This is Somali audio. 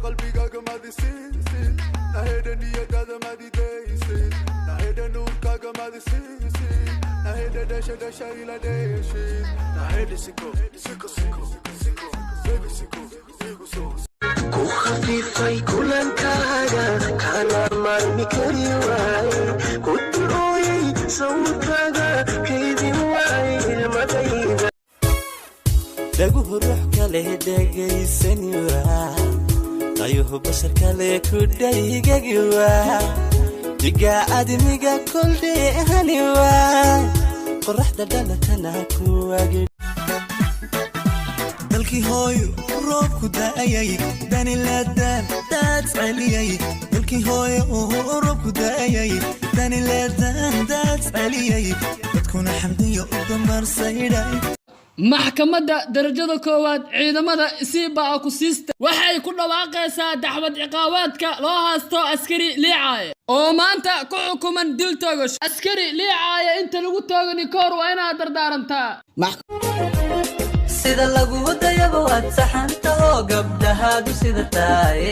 qalbigaaga ma disiisid naheda niyadaada ma didaysid naheda nuurkaaga ma disiisid naheda dhasha ila dheeshid naheda siko baby siko ku khafifay kulankaaga kana marmi kari waaye ku ducooyay sawirkaaga kaydin waaye ilmadayda dhaguhu ruux kale dhegaysani waa dayuhu bashar kale ku dhaygagi waa diga admiga koldheehani waa qoraxda dhalatana ku waagi dalkii hooyo roobku da'ayay dani leedaan daad celiyay dalkii hooyo roobku da'ayay dani leedaan daad celiyay dadkuna xamdiyo u damarsaydhay maxkamadda darajada koowaad ciidamada isiibaa ku siista waxay ku dhawaaqaysaa dacwad ciqaabaadka loo haasto askari liicaaye oo maanta ku xukuman dil toogash askari liicaaye inta lagu toogani koor waa inaad dardaarantaa sida lagu wadayaba waad saxanta oo gabdhahaadu sida tahay